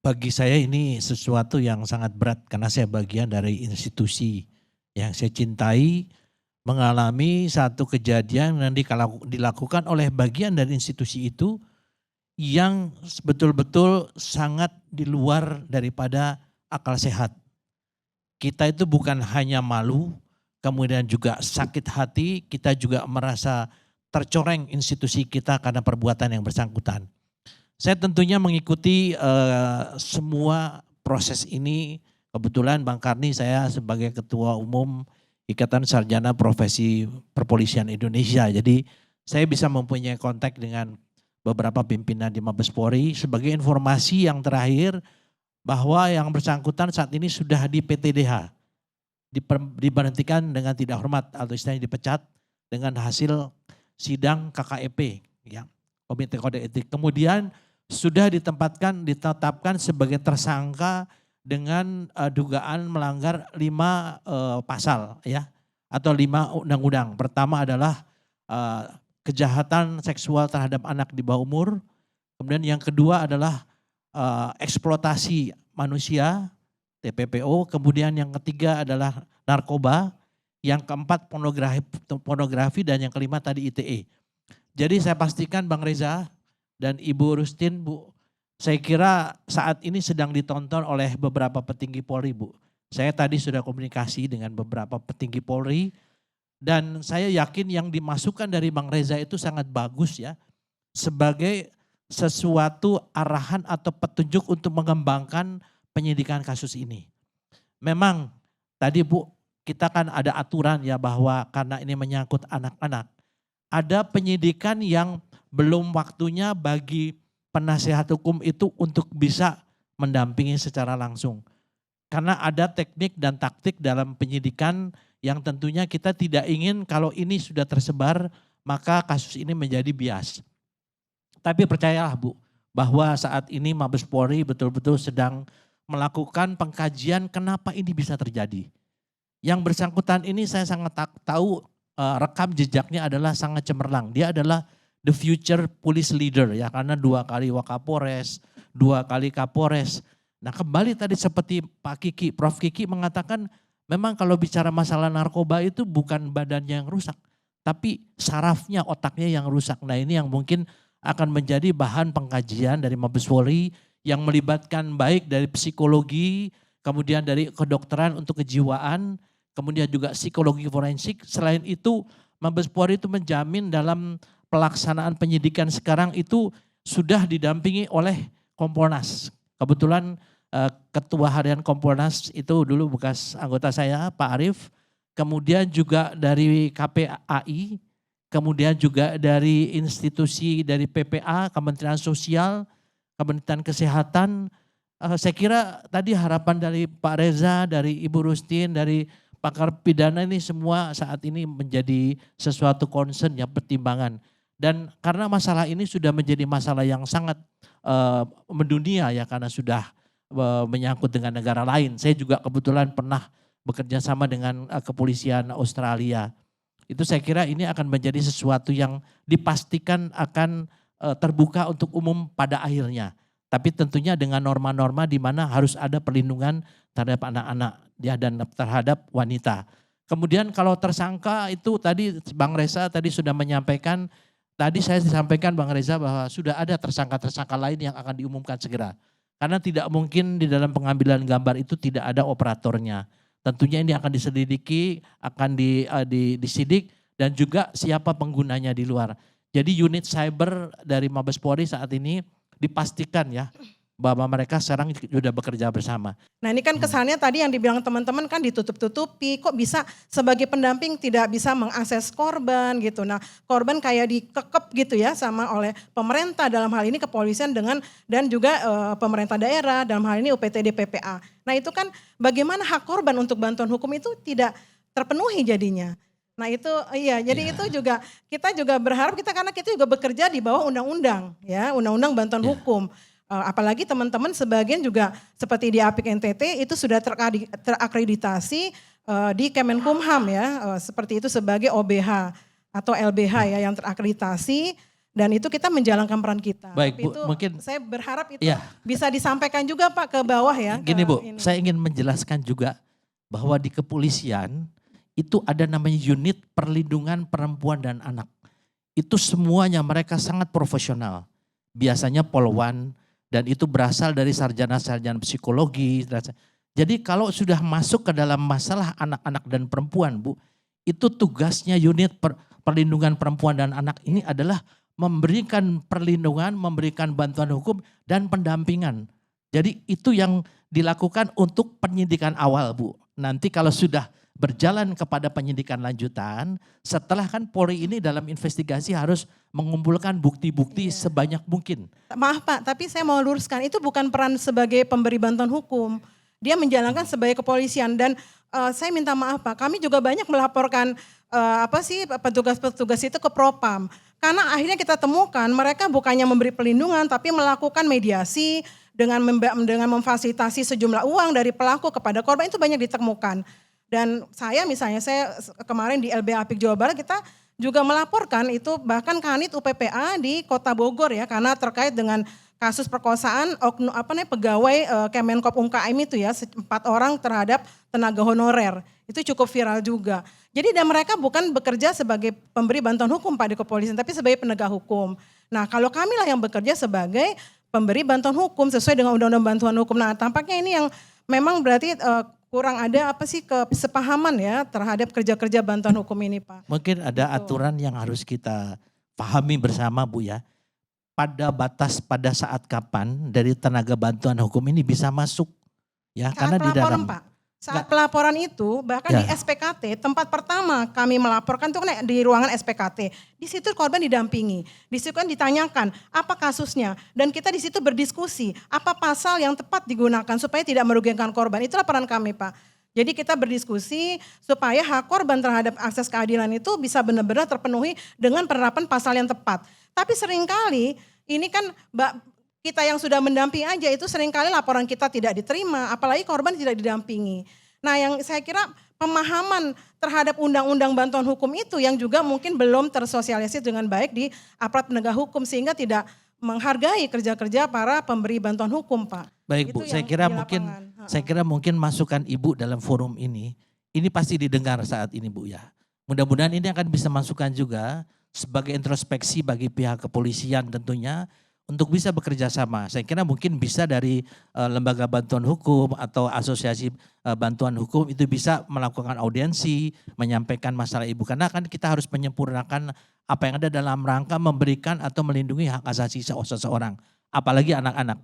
Bagi saya ini sesuatu yang sangat berat karena saya bagian dari institusi yang saya cintai, mengalami satu kejadian yang dilakukan oleh bagian dari institusi itu yang betul-betul sangat di luar daripada akal sehat. Kita itu bukan hanya malu, kemudian juga sakit hati, kita juga merasa tercoreng institusi kita karena perbuatan yang bersangkutan. Saya tentunya mengikuti semua proses ini. Kebetulan Bang Karni saya sebagai Ketua Umum Ikatan Sarjana Profesi Perpolisian Indonesia. Jadi saya bisa mempunyai kontak dengan beberapa pimpinan di Mabes Polri. Sebagai informasi yang terakhir bahwa yang bersangkutan saat ini sudah di PTDH. Diberhentikan dengan tidak hormat atau istilahnya dipecat dengan hasil sidang KKEP. Ya, Komite Kode Etik. Kemudian sudah ditetapkan sebagai tersangka dengan dugaan melanggar 5 pasal ya atau 5 undang-undang. Pertama adalah kejahatan seksual terhadap anak di bawah umur. Kemudian yang kedua adalah eksploitasi manusia TPPO. Kemudian yang ketiga adalah narkoba. Yang keempat pornografi dan yang kelima tadi ITE. Jadi saya pastikan Bang Reza dan Ibu Rustin, Bu, saya kira saat ini sedang ditonton oleh beberapa petinggi Polri, Bu. Saya tadi sudah komunikasi dengan beberapa petinggi Polri dan saya yakin yang dimasukkan dari Bang Reza itu sangat bagus ya. Sebagai sesuatu arahan atau petunjuk untuk mengembangkan penyidikan kasus ini. Memang tadi Bu, kita kan ada aturan ya bahwa karena ini menyangkut anak-anak. Ada penyidikan yang belum waktunya bagi penasehat hukum itu untuk bisa mendampingi secara langsung. Karena ada teknik dan taktik dalam penyidikan yang tentunya kita tidak ingin kalau ini sudah tersebar maka kasus ini menjadi bias. Tapi percayalah Bu, bahwa saat ini Mabes Polri betul-betul sedang melakukan pengkajian kenapa ini bisa terjadi. Yang bersangkutan ini saya sangat tahu rekam jejaknya adalah sangat cemerlang. Dia adalah the future police leader ya karena 2 kali Wakapolres, 2 kali Kapolres. Nah kembali tadi seperti Pak Kiki, Prof Kiki mengatakan memang kalau bicara masalah narkoba itu bukan badannya yang rusak. Tapi sarafnya, otaknya yang rusak. Nah ini yang mungkin akan menjadi bahan pengkajian dari Mabes Polri yang melibatkan baik dari psikologi, kemudian dari kedokteran untuk kejiwaan, kemudian juga psikologi forensik. Selain itu Mabes Polri itu menjamin dalam pelaksanaan penyidikan sekarang itu sudah didampingi oleh Kompolnas. Kebetulan Ketua Harian Kompolnas itu dulu bekas anggota saya Pak Arief, kemudian juga dari KPAI, kemudian juga dari institusi dari PPA, Kementerian Sosial, Kementerian Kesehatan. Saya kira tadi harapan dari Pak Reza, dari Ibu Rustin, dari pakar pidana ini semua saat ini menjadi sesuatu concern ya pertimbangan. Dan karena masalah ini sudah menjadi masalah yang sangat mendunia ya karena sudah menyangkut dengan negara lain. Saya juga kebetulan pernah bekerja sama dengan kepolisian Australia. Itu saya kira ini akan menjadi sesuatu yang dipastikan akan terbuka untuk umum pada akhirnya. Tapi tentunya dengan norma-norma di mana harus ada perlindungan terhadap anak-anak ya, dan terhadap wanita. Kemudian kalau tersangka itu tadi Bang Reza tadi sudah menyampaikan, tadi saya disampaikan Bang Reza bahwa sudah ada tersangka-tersangka lain yang akan diumumkan segera. Karena tidak mungkin di dalam pengambilan gambar itu tidak ada operatornya. Tentunya ini akan diselidiki, akan disidik dan juga siapa penggunanya di luar. Jadi unit cyber dari Mabes Polri saat ini dipastikan ya bahwa mereka sekarang sudah bekerja bersama. Nah ini kan kesannya tadi yang dibilang teman-teman kan ditutup-tutupi, kok bisa sebagai pendamping tidak bisa mengakses korban gitu. Nah korban kayak dikekep gitu ya sama oleh pemerintah dalam hal ini kepolisian dan juga pemerintah daerah dalam hal ini UPTD PPA. Nah itu kan bagaimana hak korban untuk bantuan hukum itu tidak terpenuhi jadinya. Nah itu iya jadi itu juga kita juga berharap karena kita juga bekerja di bawah undang-undang ya, undang-undang bantuan hukum. Apalagi teman-teman sebagian juga seperti di APIK NTT itu sudah terakreditasi di Kemenkumham ya, seperti itu sebagai OBH atau LBH ya yang terakreditasi. Dan itu kita menjalankan peran kita. Baik, Tapi Bu, itu mungkin saya berharap itu ya. bisa disampaikan juga Pak ke bawah ya. Gini ke Bu, ini. saya ingin menjelaskan juga bahwa di kepolisian itu ada namanya unit perlindungan perempuan dan anak. Itu semuanya mereka sangat profesional. Biasanya polwan dan itu berasal dari sarjana-sarjana psikologi. Jadi kalau sudah masuk ke dalam masalah anak-anak dan perempuan Bu, itu tugasnya unit perlindungan perempuan dan anak ini adalah memberikan perlindungan, memberikan bantuan hukum dan pendampingan. Jadi itu yang dilakukan untuk penyidikan awal Bu. Nanti kalau sudah berjalan kepada penyidikan lanjutan, setelah kan Polri ini dalam investigasi harus mengumpulkan bukti-bukti sebanyak mungkin. Maaf Pak, tapi saya mau luruskan itu bukan peran sebagai pemberi bantuan hukum. Dia menjalankan sebagai kepolisian dan saya minta maaf Pak, kami juga banyak melaporkan petugas-petugas itu ke Propam. Karena akhirnya kita temukan mereka bukannya memberi perlindungan tapi melakukan mediasi dengan memfasilitasi sejumlah uang dari pelaku kepada korban itu banyak ditemukan. Dan saya misalnya, saya kemarin di LBH Apik Jawa Barat kita juga melaporkan itu bahkan Kanit UPPA di Kota Bogor ya karena terkait dengan kasus perkosaan pegawai Kemenkop UMKM itu ya 4 orang terhadap tenaga honorer. Itu cukup viral juga. Jadi dan mereka bukan bekerja sebagai pemberi bantuan hukum Pak di kepolisian tapi sebagai penegak hukum. Nah kalau kamilah yang bekerja sebagai pemberi bantuan hukum sesuai dengan Undang-Undang Bantuan Hukum. Nah tampaknya ini yang memang berarti kurang ada kesepahaman ya terhadap kerja-kerja bantuan hukum ini Pak. Mungkin ada aturan yang harus kita pahami bersama Bu ya. Pada saat kapan dari tenaga bantuan hukum ini bisa masuk ya Saat karena di pelaporan dalam Pak. Saat pelaporan itu bahkan di SPKT tempat pertama kami melaporkan itu kan di ruangan SPKT. Di situ korban didampingi. Di situ kan ditanyakan apa kasusnya dan kita di situ berdiskusi apa pasal yang tepat digunakan supaya tidak merugikan korban. Itulah peran kami Pak. Jadi kita berdiskusi supaya hak korban terhadap akses keadilan itu bisa benar-benar terpenuhi dengan penerapan pasal yang tepat. Tapi seringkali ini kan kita yang sudah mendampingi aja itu seringkali laporan kita tidak diterima, apalagi korban tidak didampingi. Nah yang saya kira pemahaman terhadap undang-undang bantuan hukum itu yang juga mungkin belum tersosialisasi dengan baik di aparat penegak hukum sehingga tidak menghargai kerja-kerja para pemberi bantuan hukum Pak. Baik Bu, Itu saya yang kira mungkin masukan Ibu dalam forum ini pasti didengar saat ini Bu ya. Mudah-mudahan ini akan bisa masukan juga sebagai introspeksi bagi pihak kepolisian tentunya untuk bisa bekerja sama. Saya kira mungkin bisa dari lembaga bantuan hukum atau asosiasi bantuan hukum itu bisa melakukan audiensi, menyampaikan masalah Ibu. Karena kan kita harus menyempurnakan apa yang ada dalam rangka memberikan atau melindungi hak asasi seseorang, apalagi anak-anak.